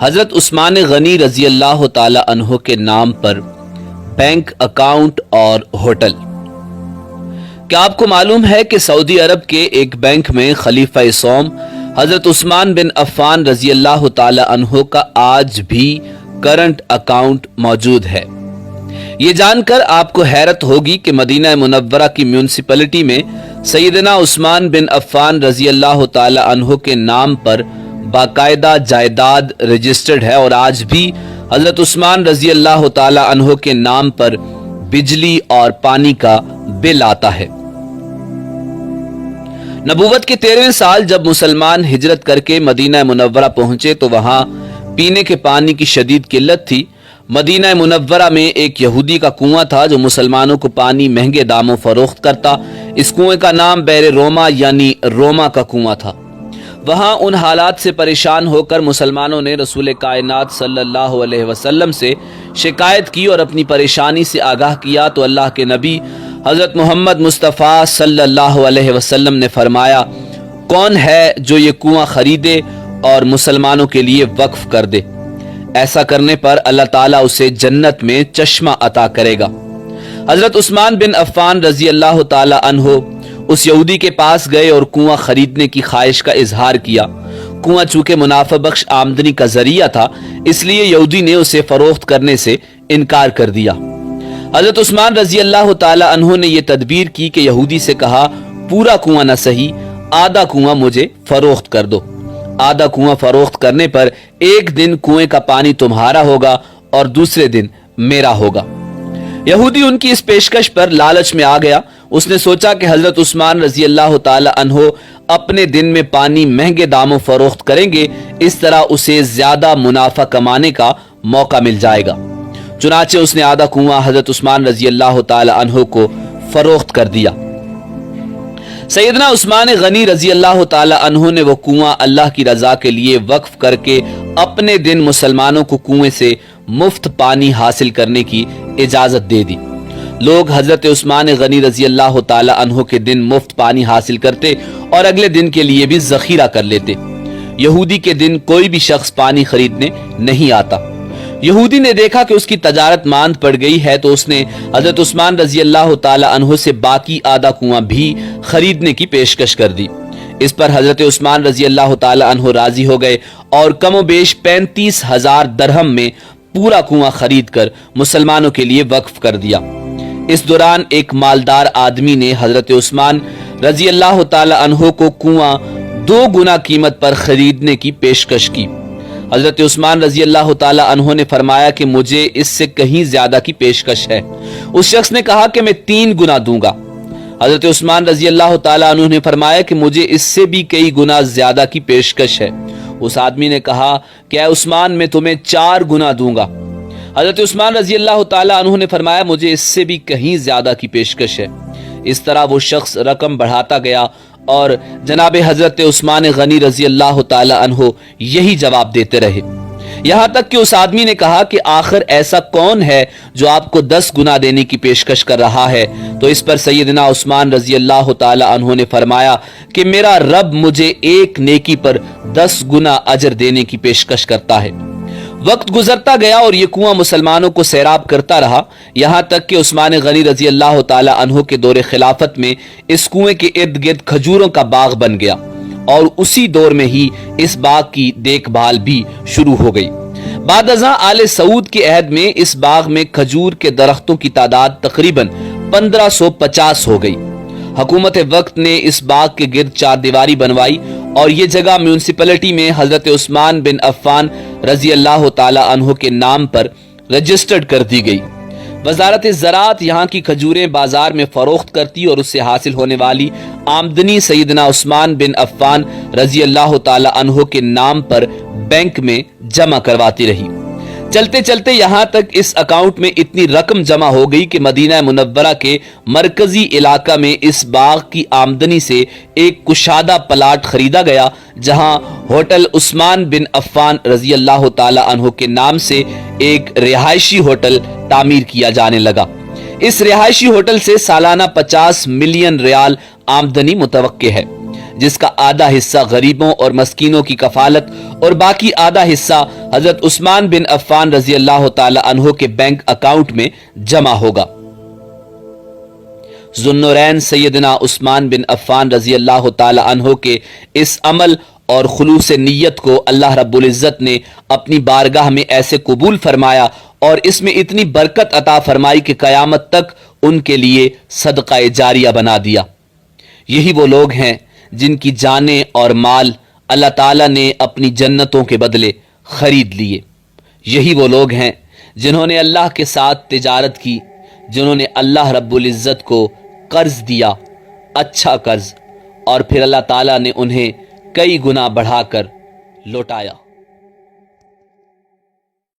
حضرت عثمان غنی رضی اللہ تعالی عنہ کے نام پر بینک اکاؤنٹ اور ہوٹل۔ کیا آپ کو معلوم ہے کہ سعودی عرب کے ایک بینک میں خلیفہ سوم حضرت عثمان بن عفان رضی اللہ تعالی عنہ کا آج بھی کرنٹ اکاؤنٹ موجود ہے؟ یہ جان کر آپ کو حیرت ہوگی کہ مدینہ منورہ کی میونسپلٹی میں سیدنا عثمان بن عفان رضی اللہ تعالی عنہ کے نام پر باقاعدہ جائیداد رجسٹرڈ ہے اور آج بھی حضرت عثمان رضی اللہ تعالی عنہ کے نام پر بجلی اور پانی کا بل آتا ہے۔ نبوت کے 13ویں سال جب مسلمان ہجرت کر کے مدینہ منورہ پہنچے تو وہاں پینے کے پانی کی شدید قلت تھی۔ مدینہ منورہ میں ایک یہودی کا کنواں تھا جو مسلمانوں کو پانی مہنگے داموں فروخت کرتا۔ اس کنویں کا نام بئر روما یعنی روما کا کنواں تھا۔ وہاں ان حالات سے پریشان ہو کر مسلمانوں نے رسول کائنات صلی اللہ علیہ وسلم سے شکایت کی اور اپنی پریشانی سے آگاہ کیا تو اللہ کے نبی حضرت محمد مصطفیٰ صلی اللہ علیہ وسلم نے فرمایا، کون ہے جو یہ کنواں خریدے اور مسلمانوں کے لیے وقف کر دے؟ ایسا کرنے پر اللہ تعالیٰ اسے جنت میں چشمہ عطا کرے گا۔ حضرت عثمان بن عفان رضی اللہ تعالی عنہ اس یہودی کے پاس گئے اور کنواں خریدنے کی خواہش کا اظہار کیا۔ کنواں چونکہ منافع بخش آمدنی کا ذریعہ تھا اس لیے یہودی نے اسے فروخت کرنے سے انکار کر دیا۔ حضرت عثمان رضی اللہ تعالی عنہ نے یہ تدبیر کی کہ یہودی سے کہا، پورا کنواں نہ صحیح، آدھا کنواں مجھے فروخت کر دو۔ آدھا کنواں فروخت کرنے پر ایک دن کنویں کا پانی تمہارا ہوگا اور دوسرے دن میرا ہوگا۔ یہودی ان کی اس پیشکش پر لالچ میں آ گیا۔ اس نے سوچا کہ حضرت عثمان رضی اللہ تعالی عنہ اپنے دن میں پانی مہنگے داموں فروخت کریں گے، اس طرح اسے زیادہ منافع کمانے کا موقع مل جائے گا۔ چنانچہ اس نے آدھا کنواں حضرت عثمان رضی اللہ تعالی عنہ کو فروخت کر دیا۔ سیدنا عثمان غنی رضی اللہ تعالی عنہ نے وہ کنواں اللہ کی رضا کے لیے وقف کر کے اپنے دن مسلمانوں کو کنویں سے مفت پانی حاصل کرنے کی اجازت دے دی۔ لوگ حضرت عثمان غنی رضی اللہ تعالی عنہ کے دن مفت پانی حاصل کرتے اور اگلے دن کے لیے بھی ذخیرہ کر لیتے۔ یہودی کے دن کوئی بھی شخص پانی خریدنے نہیں آتا۔ یہودی نے دیکھا کہ اس کی تجارت ماند پڑ گئی ہے تو اس نے حضرت عثمان رضی اللہ تعالی عنہ سے باقی آدھا کنواں بھی خریدنے کی پیشکش کر دی۔ اس پر حضرت عثمان رضی اللہ تعالی عنہ راضی ہو گئے اور کم و بیش 35,000 درہم میں پورا کنواں خرید کر مسلمانوں کے لیے وقف کر دیا۔ اس دوران ایک مالدار آدمی نے حضرت عثمان رضی اللہ تعالی عنہ کو کنواں 2 گنا قیمت پر خریدنے کی پیشکش کی۔ حضرت عثمان رضی اللہ تعالی عنہ نے فرمایا کہ مجھے اس سے کہیں زیادہ کی پیشکش ہے۔ اس شخص نے کہا کہ میں 3 گنا دوں گا۔ حضرت عثمان رضی اللہ تعالی عنہ نے فرمایا کہ مجھے اس سے بھی کئی گنا زیادہ کی پیشکش ہے۔ اس آدمی نے کہا کہ اے عثمان میں تمہیں 4 گنا دوں گا۔ حضرت عثمان رضی اللہ تعالی عنہ نے فرمایا مجھے اس سے بھی کہیں زیادہ کی پیشکش ہے۔ اس طرح وہ شخص رقم بڑھاتا گیا اور جناب حضرت عثمان غنی رضی اللہ تعالی عنہ یہی جواب دیتے رہے، یہاں تک کہ اس آدمی نے کہا کہ آخر ایسا کون ہے جو آپ کو 10 گنا دینے کی پیشکش کر رہا ہے؟ تو اس پر سیدنا عثمان رضی اللہ تعالی عنہ نے فرمایا کہ میرا رب مجھے ایک نیکی پر 10 گنا اجر دینے کی پیشکش کرتا ہے۔ وقت گزرتا گیا اور یہ کنواں مسلمانوں کو سیراب کرتا رہا، یہاں تک کہ عثمان غنی رضی اللہ تعالی عنہ کے دور خلافت میں اس کنویں کے ارد گرد کھجوروں کا باغ بن گیا اور اسی دور میں ہی اس باغ کی دیکھ بھال بھی شروع ہو گئی۔ بعد ازاں آل سعود کے عہد میں اس باغ میں کھجور کے درختوں کی تعداد تقریباً 1550 ہو گئی۔ حکومت وقت نے اس باغ کے گرد 4 دیواری بنوائی اور یہ جگہ میونسپلٹی میں حضرت عثمان بن عفان رضی اللہ تعالی عنہ کے نام پر رجسٹرڈ کر دی گئی۔ وزارت زراعت یہاں کی کھجوریں بازار میں فروخت کرتی اور اس سے حاصل ہونے والی آمدنی سیدنا عثمان بن عفان رضی اللہ تعالی عنہ کے نام پر بینک میں جمع کرواتی رہی۔ چلتے چلتے یہاں تک اس اکاؤنٹ میں اتنی رقم جمع ہو گئی کہ مدینہ منورہ کے مرکزی علاقہ میں اس باغ کی آمدنی سے ایک کشادہ پلاٹ خریدا گیا جہاں ہوٹل عثمان بن عفان رضی اللہ تعالی عنہ کے نام سے ایک رہائشی ہوٹل تعمیر کیا جانے لگا۔ اس رہائشی ہوٹل سے سالانہ 50 ملین ریال آمدنی متوقع ہے۔ جس کا آدھا حصہ غریبوں اور مسکینوں کی کفالت اور باقی آدھا حصہ حضرت عثمان بن عفان رضی اللہ تعالی عنہ کے بینک اکاؤنٹ میں جمع ہوگا۔ ذوالنورین سیدنا عثمان بن عفان رضی اللہ تعالی عنہ کے اس عمل اور خلوص نیت کو اللہ رب العزت نے اپنی بارگاہ میں ایسے قبول فرمایا اور اس میں اتنی برکت عطا فرمائی کہ قیامت تک ان کے لیے صدقہ جاریہ بنا دیا۔ یہی وہ لوگ ہیں جن کی جانیں اور مال اللہ تعالیٰ نے اپنی جنتوں کے بدلے خرید لیے۔ یہی وہ لوگ ہیں جنہوں نے اللہ کے ساتھ تجارت کی، جنہوں نے اللہ رب العزت کو قرض دیا، اچھا قرض، اور پھر اللہ تعالیٰ نے انہیں کئی گنا بڑھا کر لوٹایا۔